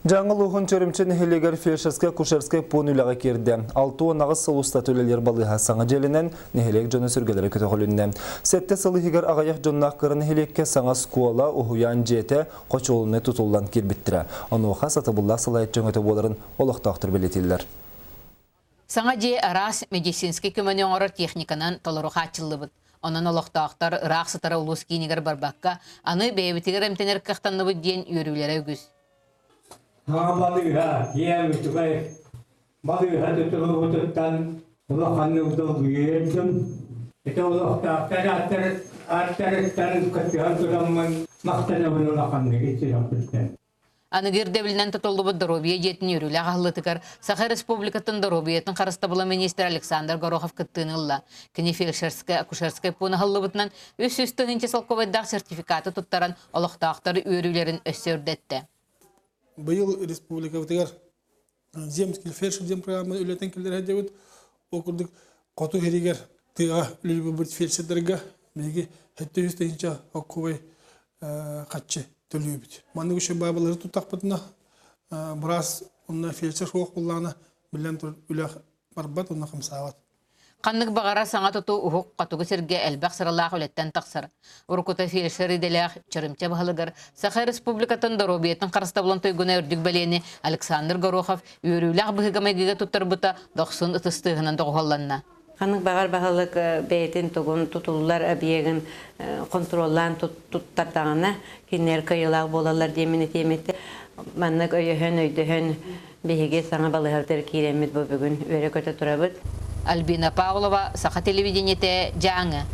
Жаңыл ұғын чөрімчен хелегер фельдшерске-кушерске пунуляға керді. 6 нағыз сылуста төлелер балыға саңа желінен нехелек жоны сүргелері көті қолынды. Сәтте сылы хегер ағаяқ жоннақ қырын хелекке саңа скуала ұхуян жете қочолыны тұтылдан кербіттірі. Оны оқа сатыбыллақ сылайт жөңеті боларын олықтақтыр белетелер. Саңа же арас медицинский көмөне оңырыр техниканан толыруға ачылы бұд. Онын олықтақтар ұрақ сытары ұлыс кейінігер барбаққа, аны бейбітігер әмтенер қақтанны бұд дейін үйрілері өгіз. Балыға, емітігай, балыға тұтылы ұтыттан ұлақанны ұдыл үйердім. Эті ұлақтақтар аттарыттан күттіған тұрамын мақтанабын ұлақанны кетсен өттен. Анығыр дәбілінен тұтылы бұд дұробия жетін үйрілі ағылытығар Сақай Республикатын дұробиетін қарыстабылы министр Александр Горохов күттіңілі. Кіне фельдшерске-акушерске пуны ғылы бұтынан өс-өстігін салковайдақ сертификаты тұттаран олықтақтары үйрілерін өссердетті. Быйыл республика вытыгар земский фельдшер дем программа үлетен келдер хәдәбит окурдык коту херигер тыга үлелбе бит фельдшердерге меге хәтта үстенчә аккубай катчы төлөбит. Маны үчен бабалары тутакпытна брас онна фельдшер хок буллана билен үләх барбат онна хамсават. Қаннық бағара саңа тұту ұғық қатуғы серге әлбәқ сыралақ өлеттен тақсыр. Уркута фельдшер иделях чырымча бағылығыр. Сақай Республикатын дұробиетін қарыстабылын тойгуна үрдік бәлені Александр Горохов үйрілақ бұғығамайгіға тұттар бұта 90 ұтыстығынан тұғыланна. Қанық бағар бағылық бәйтін тұғын тұтылылар әбиегін контроллан тұттардағына кенер қайылақ болалар демені теметті. Маннық өйіхін өйдіхін бейге саңа балығырдыр кейремет бұл бүгін өрі көті тұрабыд. Альбина Павлова, Саха телевидениете, Джанга.